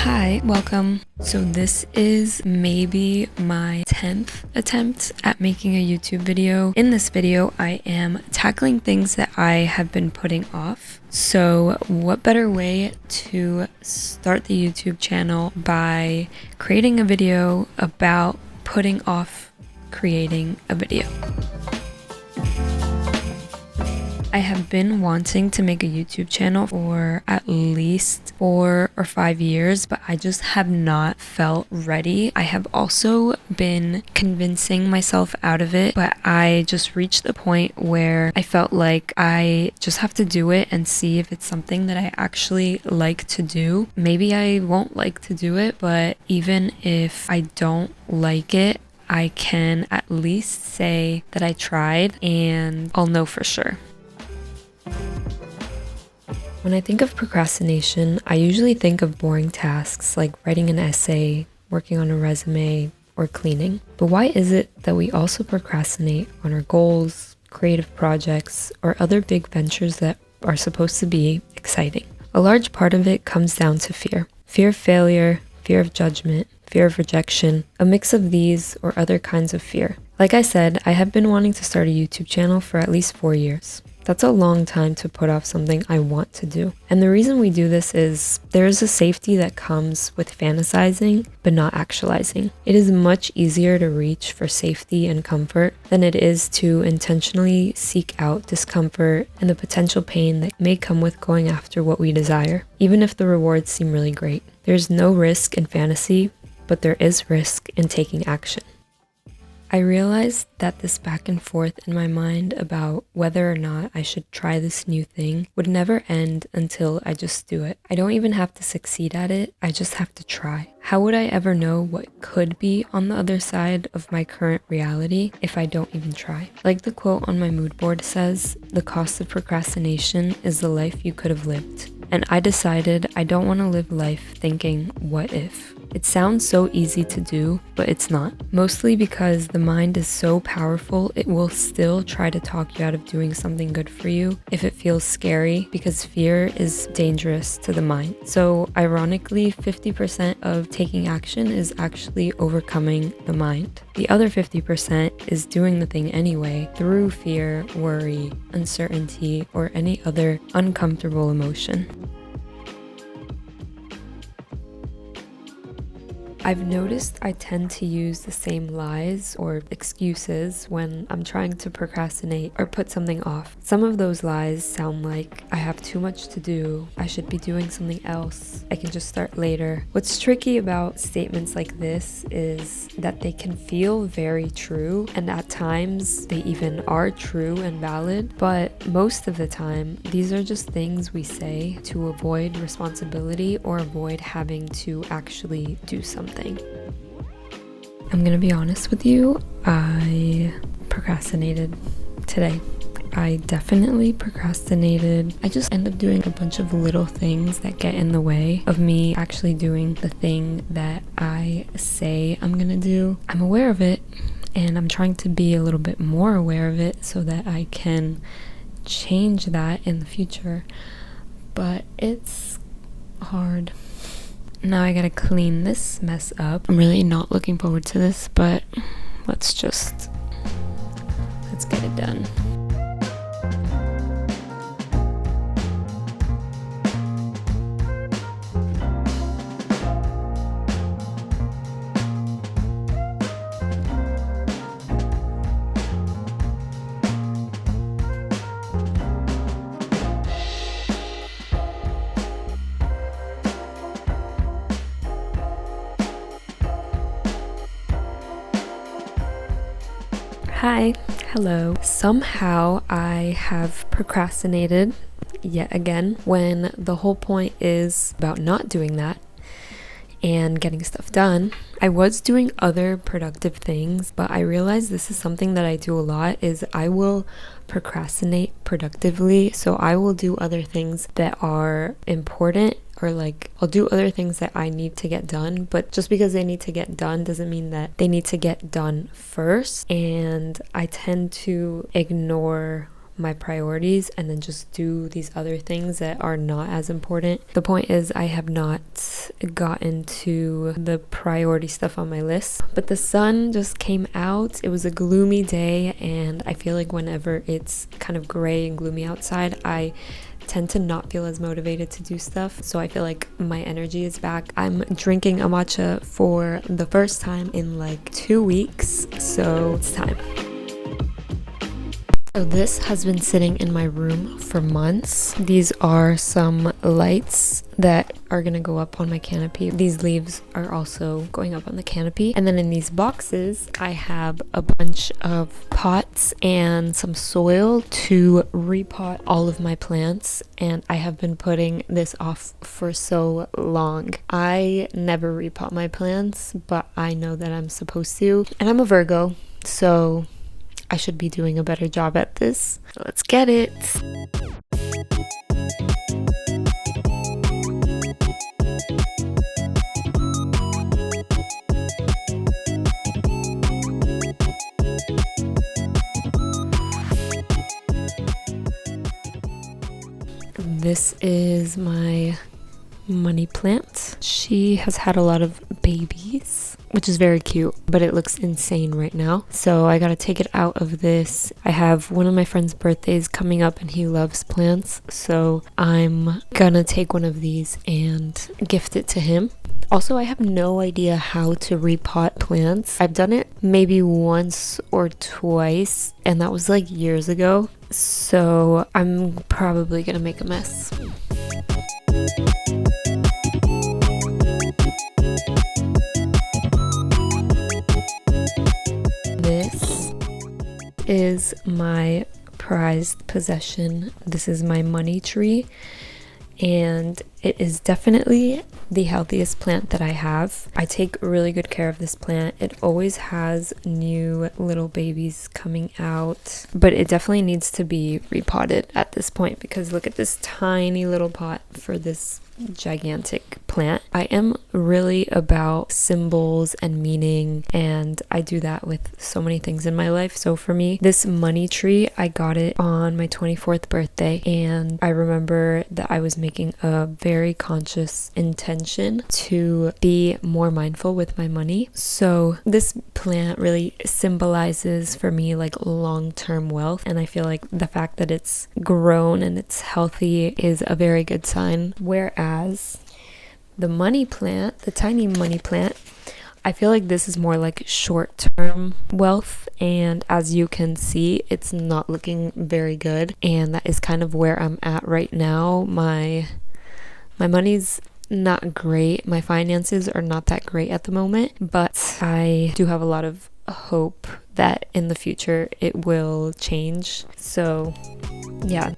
Hi, welcome. So this is maybe my 10th attempt at making a YouTube video. In this video, I am tackling things that I have been putting off. So what better way to start the YouTube channel by creating a video about putting off creating a video. I have been wanting to make a YouTube channel for at least 4 or 5 years, but I just have not felt ready. I have also been convincing myself out of it, but I just reached the point where I felt like I just have to do it and see if it's something that I actually like to do. Maybe I won't like to do it, but even if I don't like it, I can at least say that I tried and I'll know for sure. When I think of procrastination, I usually think of boring tasks like writing an essay, working on a resume, or cleaning. But why is it that we also procrastinate on our goals, creative projects, or other big ventures that are supposed to be exciting? A large part of it comes down to fear. Fear of failure, fear of judgment, fear of rejection, a mix of these or other kinds of fear. Like I said, I have been wanting to start a YouTube channel for at least 4 years. That's a long time to put off something I want to do. And the reason we do this is there is a safety that comes with fantasizing but not actualizing. It is much easier to reach for safety and comfort than it is to intentionally seek out discomfort and the potential pain that may come with going after what we desire, even if the rewards seem really great. There's no risk in fantasy, but there is risk in taking action. I realized that this back and forth in my mind about whether or not I should try this new thing would never end until I just do it. I don't even have to succeed at it, I just have to try. How would I ever know what could be on the other side of my current reality if I don't even try? Like the quote on my mood board says, "The cost of procrastination is the life you could have lived." And I decided I don't want to live life thinking, what if? It sounds so easy to do, but it's not. Mostly because the mind is so powerful, it will still try to talk you out of doing something good for you if it feels scary, because fear is dangerous to the mind. So ironically, 50% of taking action is actually overcoming the mind. The other 50% is doing the thing anyway through fear, worry, uncertainty, or any other uncomfortable emotion. I've noticed I tend to use the same lies or excuses when I'm trying to procrastinate or put something off. Some of those lies sound like, I have too much to do, I should be doing something else, I can just start later. What's tricky about statements like this is that they can feel very true, and at times they even are true and valid, but most of the time these are just things we say to avoid responsibility or avoid having to actually do something. I'm gonna be honest with you, I procrastinated today. I definitely procrastinated. I just end up doing a bunch of little things that get in the way of me actually doing the thing that I say I'm gonna do. I'm aware of it, and I'm trying to be a little bit more aware of it so that I can change that in the future, but it's hard. Now I gotta clean this mess up. I'm really not looking forward to this, but let's get it done. Hi, hello. Somehow I have procrastinated yet again when the whole point is about not doing that and getting stuff done. I was doing other productive things, but I realized this is something that I do a lot, is I will procrastinate productively. So I will do other things that are important, or like I'll do other things that I need to get done, but just because they need to get done doesn't mean that they need to get done first. And I tend to ignore my priorities and then just do these other things that are not as important. The point is, I have not gotten to the priority stuff on my list. But the sun just came out. It was a gloomy day, and I feel like whenever it's kind of gray and gloomy outside, I tend to not feel as motivated to do stuff. So I feel like my energy is back. I'm drinking a matcha for the first time in like 2 weeks, so it's time. So this has been sitting in my room for months. These are some lights that are gonna go up on my canopy. These leaves are also going up on the canopy. And then in these boxes, I have a bunch of pots and some soil to repot all of my plants. And I have been putting this off for so long. I never repot my plants, but I know that I'm supposed to. And I'm a Virgo, so I should be doing a better job at this. Let's get it. This is my money plant. She has had a lot of babies, which is very cute, but it looks insane right now. So I gotta take it out of this. I have one of my friend's birthdays coming up and he loves plants. So I'm gonna take one of these and gift it to him. Also, I have no idea how to repot plants. I've done it maybe once or twice, and that was like years ago. So I'm probably gonna make a mess. This is my prized possession. This is my money tree, and it is definitely the healthiest plant that I have. I take really good care of this plant. It always has new little babies coming out, but it definitely needs to be repotted at this point because look at this tiny little pot for this gigantic plant. I am really about symbols and meaning, and I do that with so many things in my life. So for me, this money tree, I got it on my 24th birthday, and I remember that I was making a very conscious intention to be more mindful with my money. So this plant really symbolizes for me like long-term wealth, and I feel like the fact that it's grown and it's healthy is a very good sign. Whereas the money plant, the tiny money plant, I feel like this is more like short-term wealth, and as you can see, it's not looking very good, and that is kind of where I'm at right now. My money's not great. My finances are not that great at the moment, but I do have a lot of hope that in the future it will change. So yeah.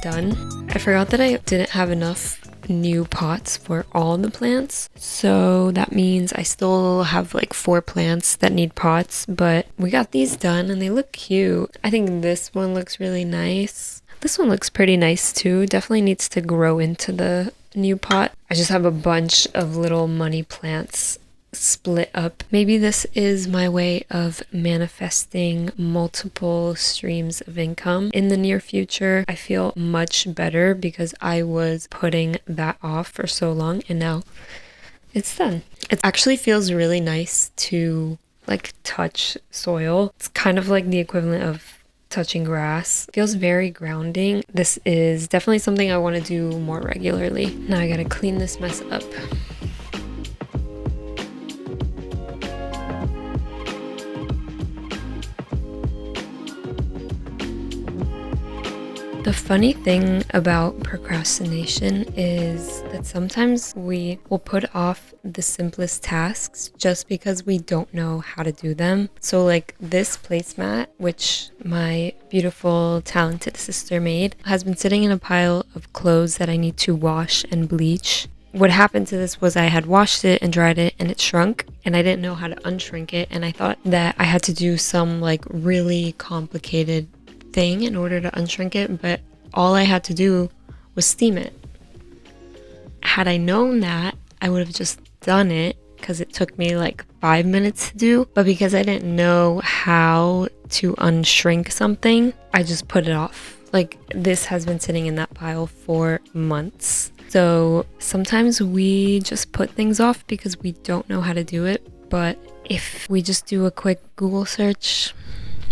Done. I forgot that I didn't have enough new pots for all the plants, so that means I still have like 4 plants that need pots, but we got these done and they look cute. I think this one looks really nice. This one looks pretty nice too. Definitely needs to grow into the new pot. I just have a bunch of little money plants split up. Maybe this is my way of manifesting multiple streams of income in the near future. I feel much better because I was putting that off for so long, and now it's done. It actually feels really nice to like touch soil. It's kind of like the equivalent of touching grass. It feels very grounding. This is definitely something I want to do more regularly. Now I gotta clean this mess up. The funny thing about procrastination is that sometimes we will put off the simplest tasks just because we don't know how to do them. So like this placemat, which my beautiful, talented sister made, has been sitting in a pile of clothes that I need to wash and bleach. what happened to this was I had washed it and dried it and it shrunk, and I didn't know how to unshrink it, and I thought that I had to do some like really complicated thing in order to unshrink it, but all I had to do was steam it. Had I known that, I would have just done it because it took me like 5 minutes to do, but because I didn't know how to unshrink something, I just put it off. Like, this has been sitting in that pile for months. So sometimes we just put things off because we don't know how to do it, but if we just do a quick Google search,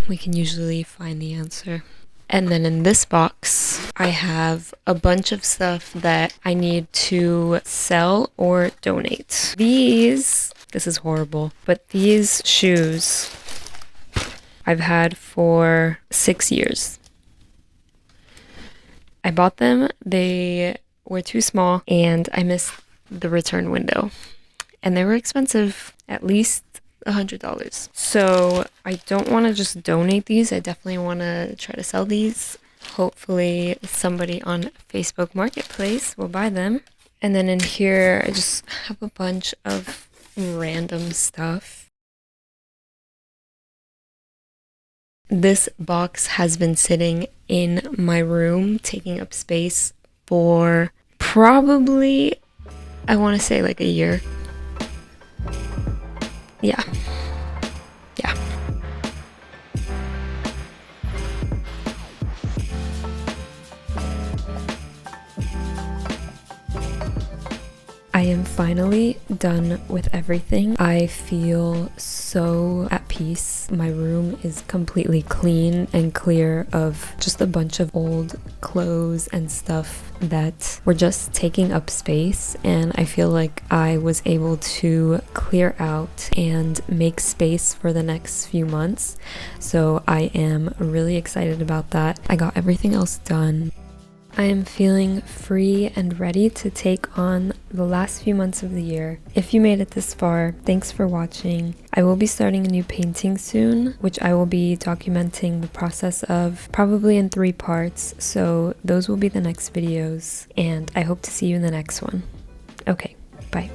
we can usually find the answer. And then in this box, I have a bunch of stuff that I need to sell or donate. This is horrible, but these shoes I've had for 6 years. I bought them, they were too small, and I missed the return window. And they were expensive, at least $100. So I don't want to just donate these. I definitely want to try to sell these. Hopefully somebody on Facebook Marketplace will buy them. And then in here, I just have a bunch of random stuff. This box has been sitting in my room, taking up space for probably, I want to say like a year. Yeah. I am finally done with everything. I feel so at peace. My room is completely clean and clear of just a bunch of old clothes and stuff that were just taking up space, and I feel like I was able to clear out and make space for the next few months. So I am really excited about that. I got everything else done. I am feeling free and ready to take on the last few months of the year. If you made it this far, thanks for watching. I will be starting a new painting soon, which I will be documenting the process of, probably in 3 parts, so those will be the next videos, and I hope to see you in the next one. Okay, bye.